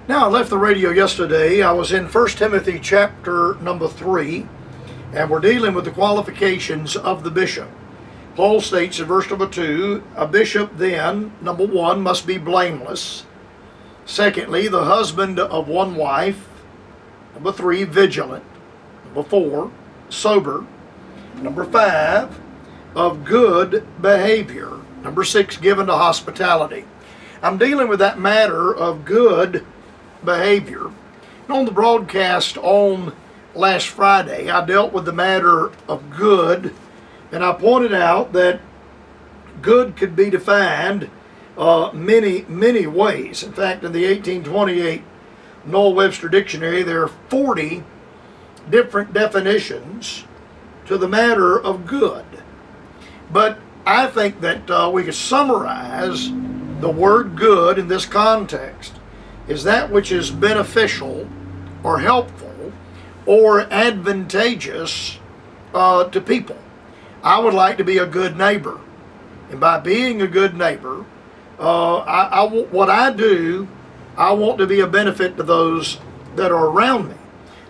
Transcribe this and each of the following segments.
Now, I left the radio yesterday. I was in 1 Timothy chapter number 3, and we're dealing with the qualifications of the bishop. Paul states in verse number 2, a bishop then, number 1, must be blameless. Secondly, the husband of one wife. Number 3, vigilant. Number 4, sober. Number 5, of good behavior. Number 6, given to hospitality. I'm dealing with that matter of good behavior. And on the broadcast on last Friday, I dealt with the matter of good, and I pointed out that good could be defined many ways. In fact, in the 1828 Noel Webster Dictionary, there are 40 different definitions to the matter of good. But I think that we could summarize the word good in this context is that which is beneficial or helpful or advantageous to people. I would like to be a good neighbor. And by being a good neighbor, what I do, I want to be a benefit to those that are around me.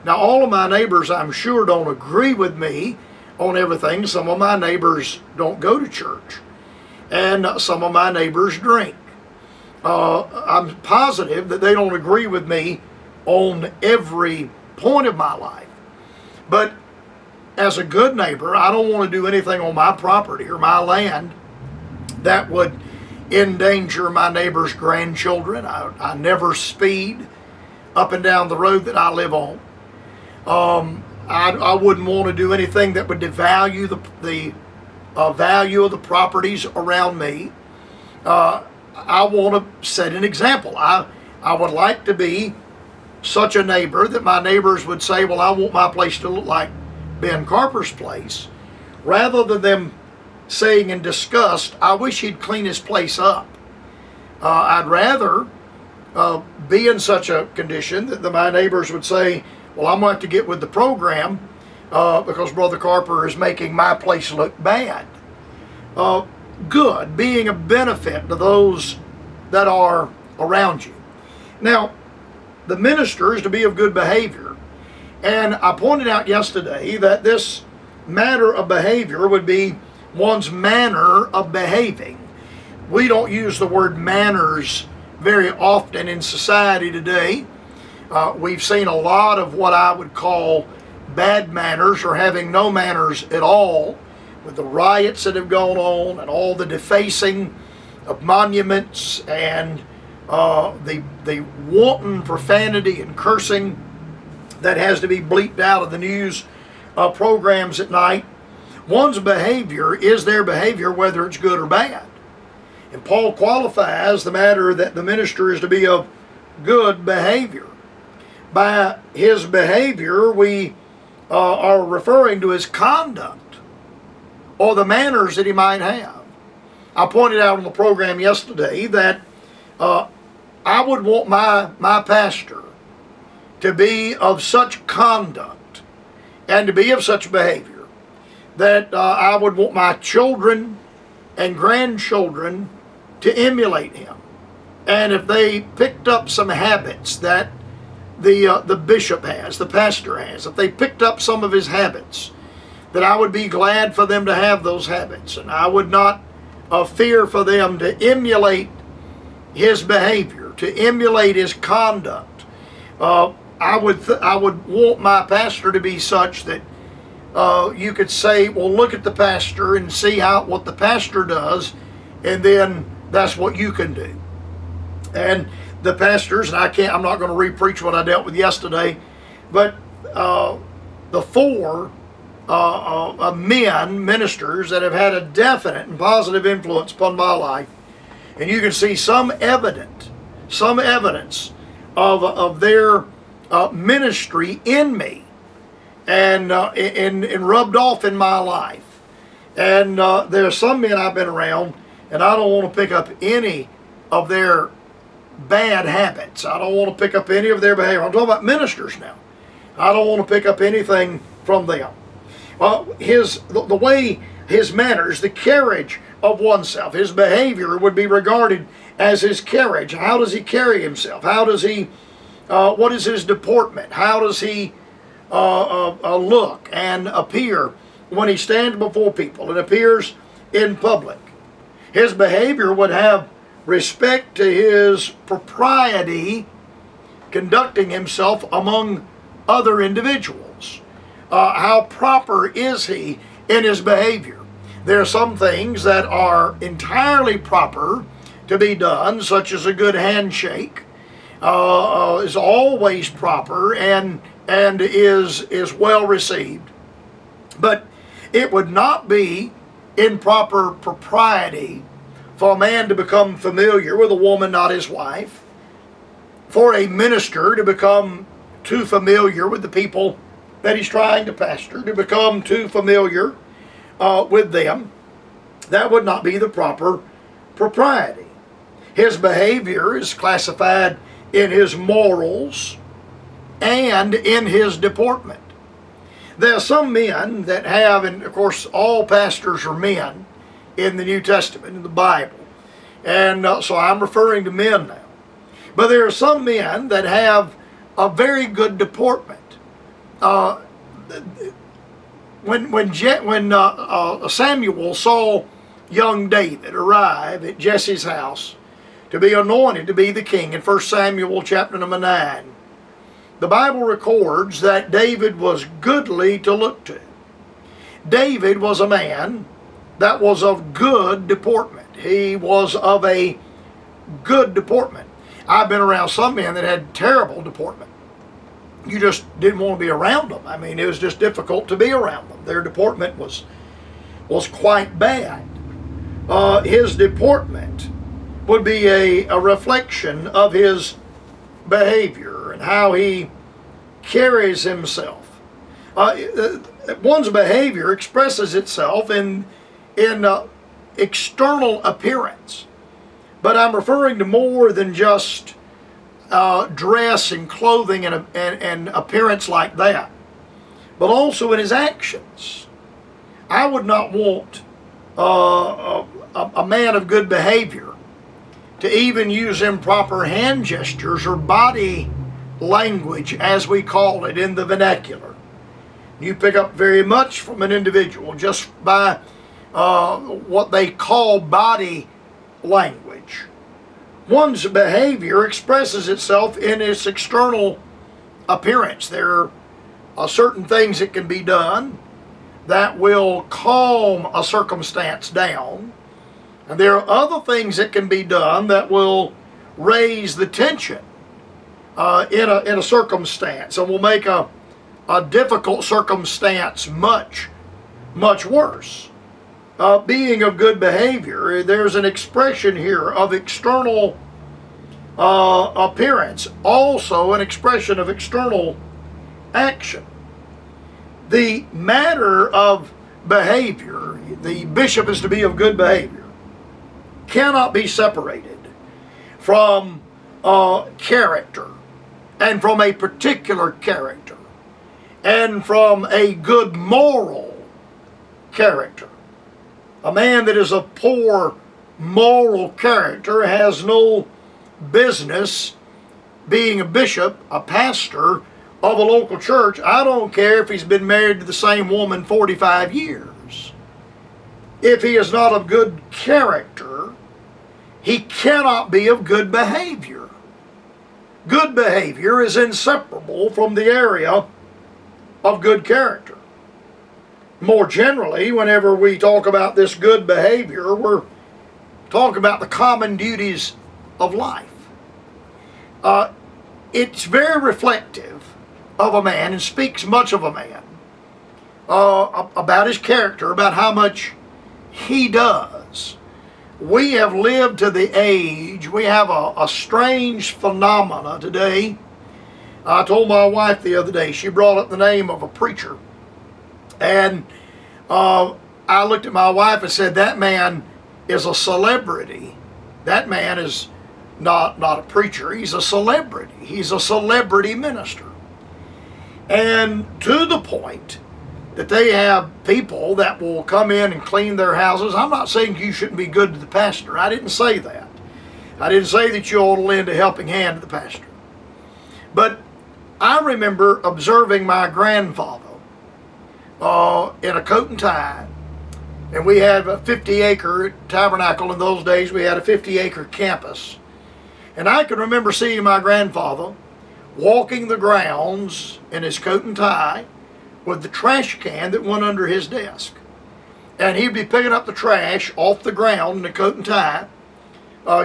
Now, all of my neighbors, I'm sure, don't agree with me on everything. Some of my neighbors don't go to church, and some of my neighbors drink. I'm positive that they don't agree with me on every point of my life. But as a good neighbor, I don't want to do anything on my property or my land that would endanger my neighbor's grandchildren. I never speed up and down the road that I live on. I wouldn't want to do anything that would devalue the value of the properties around me. I want to set an example. I would like to be such a neighbor that my neighbors would say, well, I want my place to look like Ben Carper's place, rather than them saying in disgust, I wish he'd clean his place up. I'd rather be in such a condition that my neighbors would say, well, I'm going to have to get with the program because Brother Carper is making my place look bad. Good, being a benefit to those that are around you. Now, the minister is to be of good behavior. And I pointed out yesterday that this matter of behavior would be one's manner of behaving. We don't use the word manners very often in society today. We've seen a lot of what I would call bad manners or having no manners at all, with the riots that have gone on and all the defacing of monuments and the wanton profanity and cursing that has to be bleeped out of the news programs at night. One's behavior is their behavior, whether it's good or bad. And Paul qualifies the matter that the minister is to be of good behavior. By his behavior, we are referring to his conduct or the manners that he might have. I pointed out on the program yesterday that I would want my pastor to be of such conduct and to be of such behavior that I would want my children and grandchildren to emulate him. And if they picked up some habits that the bishop has, the pastor has, if they picked up some of his habits, that I would be glad for them to have those habits, and I would not fear for them to emulate his behavior, to emulate his conduct. I would want my pastor to be such that you could say, well, look at the pastor and see what the pastor does, and then that's what you can do. And the pastors, and I'm not going to re-preach what I dealt with yesterday, but the four men, ministers, that have had a definite and positive influence upon my life, and you can see some evidence of their ministry in me and rubbed off in my life. And there are some men I've been around, and I don't want to pick up any of their bad habits. I don't want to pick up any of their behavior. I'm talking about ministers now. I don't want to pick up anything from them. The way his manners, the carriage of oneself, his behavior would be regarded as his carriage. How does he carry himself? How does he What is his deportment? How does he look and appear when he stands before people and appears in public? His behavior would have respect to his propriety, conducting himself among other individuals. How proper is he in his behavior? There are some things that are entirely proper to be done, such as a good handshake, is always proper and is well received. But it would not be in proper propriety for a man to become familiar with a woman not his wife, for a minister to become too familiar with the people that he's trying to pastor, to become too familiar with them. That would not be the proper propriety. His behavior is classified in his morals and in his deportment. There are some men that have, and of course all pastors are men in the New Testament, in the Bible, and so I'm referring to men now. But there are some men that have a very good deportment. When Samuel saw young David arrive at Jesse's house to be anointed to be the king in 1 Samuel chapter number 9, the Bible records that David was goodly to look to. David was a man that was of good deportment. He was of a good deportment. I've been around some men that had terrible deportment. You just didn't want to be around them. I mean, it was just difficult to be around them. Their deportment was quite bad. His deportment would be a reflection of his behavior and how he carries himself. One's behavior expresses itself in external appearance, but I'm referring to more than just dress and clothing and appearance like that, but also in his actions. I would not want a man of good behavior to even use improper hand gestures or body language, as we call it in the vernacular. You pick up very much from an individual just by what they call body language. One's behavior expresses itself in its external appearance. There are certain things that can be done that will calm a circumstance down, and there are other things that can be done that will raise the tension in a circumstance and will make a difficult circumstance much worse. Being of good behavior, there's an expression here of external appearance, also an expression of external action. The matter of behavior, the bishop is to be of good behavior, cannot be separated from character, and from a particular character, and from a good moral character. A man that is of poor moral character has no business being a bishop, a pastor of a local church. I don't care if he's been married to the same woman 45 years. If he is not of good character, he cannot be of good behavior. Good behavior is inseparable from the area of good character. More generally, whenever we talk about this good behavior, we're talking about the common duties of life. It's very reflective of a man and speaks much of a man about his character, about how much he does. We have lived to the age, we have a strange phenomena today. I told my wife the other day, she brought up the name of a preacher. And I looked at my wife and said, that man is a celebrity. That man is not a preacher, he's a celebrity. He's a celebrity minister. And to the point that they have people that will come in and clean their houses. I'm not saying you shouldn't be good to the pastor. I didn't say that. I didn't say that you ought to lend a helping hand to the pastor. But I remember observing my grandfather in a coat and tie, and we had a 50-acre tabernacle. In those days, we had a 50-acre campus. And I can remember seeing my grandfather walking the grounds in his coat and tie with the trash can that went under his desk. And he'd be picking up the trash off the ground in a coat and tie,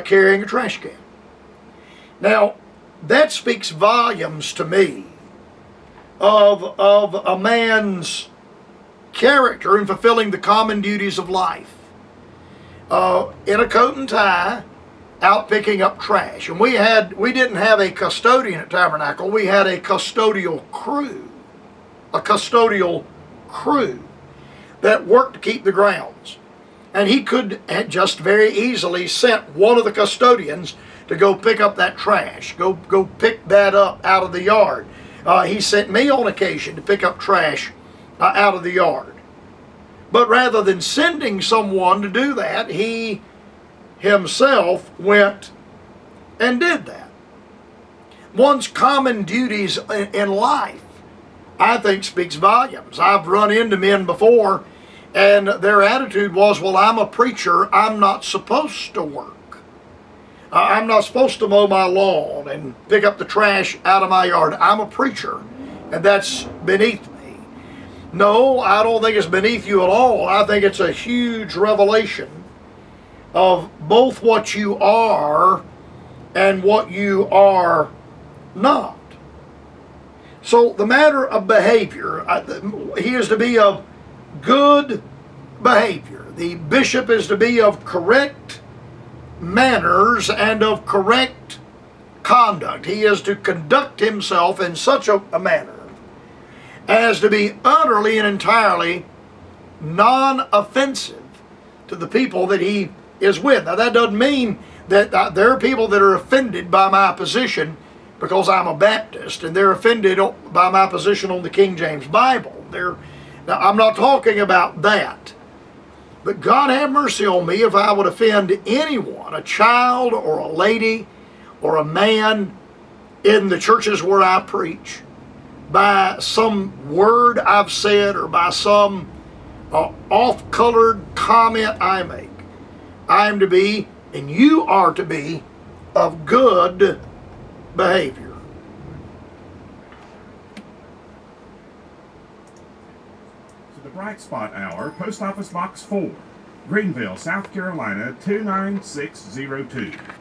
carrying a trash can. Now, that speaks volumes to me of a man's character in fulfilling the common duties of life. In a coat and tie, out picking up trash. And we didn't have a custodian at Tabernacle, we had a custodial crew. A custodial crew that worked to keep the grounds. And he could just very easily sent one of the custodians to go pick up that trash, go pick that up out of the yard. He sent me on occasion to pick up trash out of the yard. But rather than sending someone to do that, he himself went and did that. One's common duties in life, I think, speaks volumes. I've run into men before, and their attitude was, well, I'm a preacher, I'm not supposed to work. I'm not supposed to mow my lawn and pick up the trash out of my yard. I'm a preacher, and that's beneath me. No, I don't think it's beneath you at all. I think it's a huge revelation of both what you are and what you are not. So the matter of behavior, he is to be of good behavior. The bishop is to be of correct manners and of correct conduct. He is to conduct himself in such a manner as to be utterly and entirely non-offensive to the people that he is with. Now, that doesn't mean that there are people that are offended by my position because I'm a Baptist, and they're offended by my position on the King James Bible. Now, I'm not talking about that. But God have mercy on me if I would offend anyone, a child or a lady or a man in the churches where I preach, by some word I've said or by some off-colored comment I make. I am to be, and you are to be, of good behavior. The Bright Spot Hour, Post Office Box 4, Greenville, South Carolina 29602.